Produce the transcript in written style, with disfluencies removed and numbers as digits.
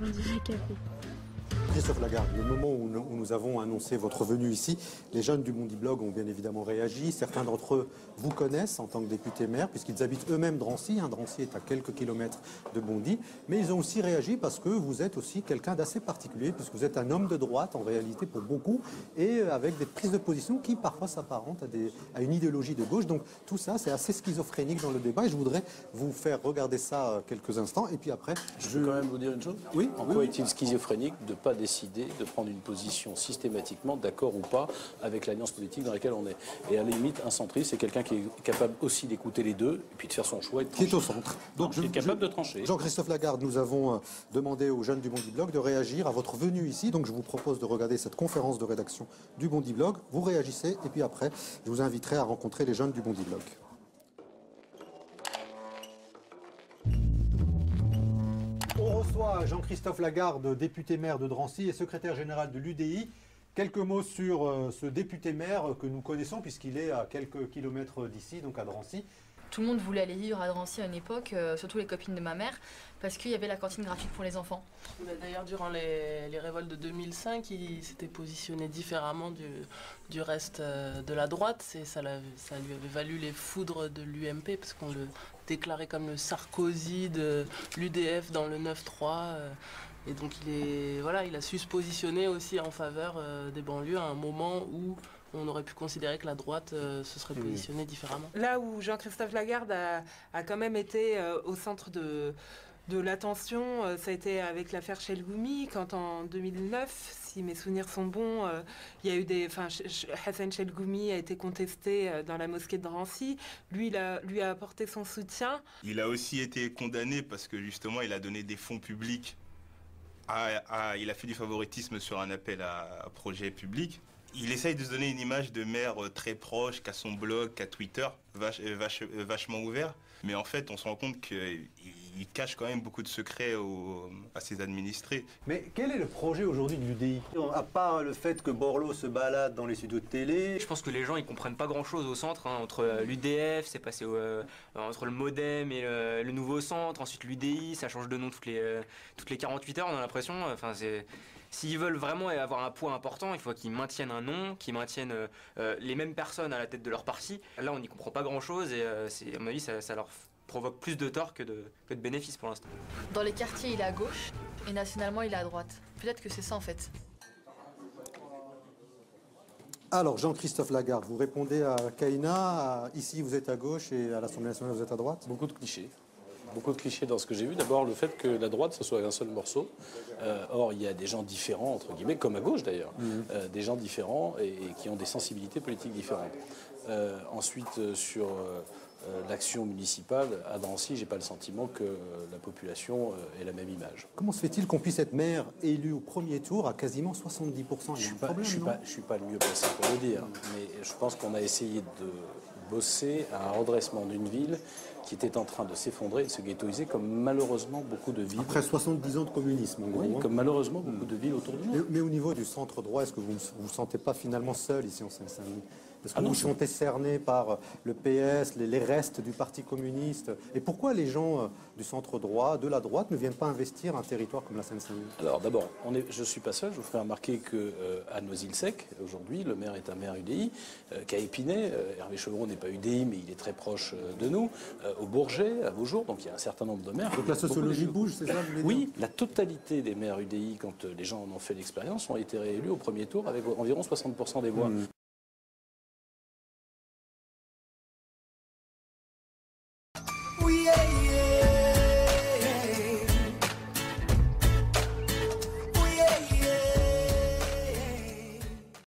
On dirait café. Christophe Lagarde, le moment où nous avons annoncé votre venue ici, les jeunes du Bondi Blog ont bien évidemment réagi. Certains d'entre eux vous connaissent en tant que député maire, puisqu'ils habitent eux-mêmes Drancy. Drancy est à quelques kilomètres de Bondy. Mais ils ont aussi réagi parce que vous êtes aussi quelqu'un d'assez particulier, puisque vous êtes un homme de droite en réalité pour beaucoup, et avec des prises de position qui parfois s'apparentent à une idéologie de gauche. Donc tout ça, c'est assez schizophrénique dans le débat. Et je voudrais vous faire regarder ça quelques instants. Et puis après, je peux quand même vous dire une chose. Oui. En quoi est-il schizophrénique de ne pas décider de prendre une position systématiquement, d'accord ou pas, avec l'alliance politique dans laquelle on est. Et à la limite, un centriste, c'est quelqu'un qui est capable aussi d'écouter les deux, et puis de faire son choix et de trancher. Qui est au centre. Donc, qui est capable de trancher. Jean-Christophe Lagarde, nous avons demandé aux jeunes du Bondi Blog de réagir à votre venue ici. Donc je vous propose de regarder cette conférence de rédaction du Bondi Blog. Vous réagissez, et puis après, je vous inviterai à rencontrer les jeunes du Bondi Blog. On reçoit Jean-Christophe Lagarde, député maire de Drancy et secrétaire général de l'UDI. Quelques mots sur ce député maire que nous connaissons puisqu'il est à quelques kilomètres d'ici, donc à Drancy. Tout le monde voulait aller vivre à Drancy à une époque, surtout les copines de ma mère, parce qu'il y avait la cantine gratuite pour les enfants. D'ailleurs, durant les révoltes de 2005, il s'était positionné différemment du reste de la droite. Ça lui avait valu les foudres de l'UMP, parce qu'on le déclarait comme le Sarkozy de l'UDF dans le 9-3. Et donc il a su se positionner aussi en faveur des banlieues à un moment où on aurait pu considérer que la droite se serait positionnée différemment. Là où Jean-Christophe Lagarde a quand même été au centre de l'attention, ça a été avec l'affaire Chelgoumi, quand en 2009, si mes souvenirs sont bons, il y a eu Hassan Chelgoumi a été contesté dans la mosquée de Drancy. Lui a apporté son soutien. Il a aussi été condamné parce que justement il a donné des fonds publics. Il a fait du favoritisme sur un appel à projet public. Il essaye de se donner une image de maire très proche, qu'à son blog, qu'à Twitter, vachement ouvert. Mais en fait, on se rend compte qu'il cache quand même beaucoup de secrets à ses administrés. Mais quel est le projet aujourd'hui de l'UDI? À part le fait que Borloo se balade dans les studios de télé. Je pense que les gens ils comprennent pas grand-chose au centre. Entre l'UDF, c'est passé entre le Modem et le nouveau centre. Ensuite l'UDI, ça change de nom toutes les 48 heures, on a l'impression. Enfin, s'ils veulent vraiment avoir un poids important, il faut qu'ils maintiennent un nom, qu'ils maintiennent les mêmes personnes à la tête de leur parti. Là, on n'y comprend pas grand-chose et à mon avis, ça leur provoque plus de tort que de bénéfices pour l'instant. Dans les quartiers, il est à gauche et nationalement, il est à droite. Peut-être que c'est ça en fait. Alors, Jean-Christophe Lagarde, vous répondez à Kaina. Ici, vous êtes à gauche et à l'Assemblée nationale, vous êtes à droite. Beaucoup de clichés. Beaucoup de clichés dans ce que j'ai vu. D'abord, le fait que la droite, ce soit un seul morceau. Or, il y a des gens différents, entre guillemets, comme à gauche d'ailleurs. Des gens différents et qui ont des sensibilités politiques différentes. Ensuite, sur l'action municipale, à Drancy, j'ai pas le sentiment que la population ait la même image. Comment se fait-il qu'on puisse être maire élu au premier tour à quasiment 70%? Je suis pas le mieux placé pour le dire, mais je pense qu'on a essayé de bosser à un redressement d'une ville qui était en train de s'effondrer, de se ghettoiser, comme malheureusement beaucoup de villes. Après 70 ans de communisme, en gros. Oui, comme malheureusement beaucoup de villes autour de nous. Mais au niveau du centre droit, est-ce que vous ne vous sentez pas finalement seul ici en Seine-Saint-Denis? Est-ce que vous vous sentez cerné par le PS, les restes du Parti communiste? Et pourquoi les gens du centre droit, de la droite, ne viennent pas investir un territoire comme la Seine-Saint-Denis? Alors d'abord, je ne suis pas seul. Je vous ferai remarquer qu'à Noisy-le-Sec, aujourd'hui, le maire est un maire UDI. Qu'à Épinay, Hervé Chevreau n'est pas UDI, mais il est très proche de nous. Au Bourget, à Beaujour, donc il y a un certain nombre de maires. Donc la sociologie bouge, c'est ça? Oui, la totalité des maires UDI, quand les gens en ont fait l'expérience, ont été réélus au premier tour avec environ 60% des voix. Oui,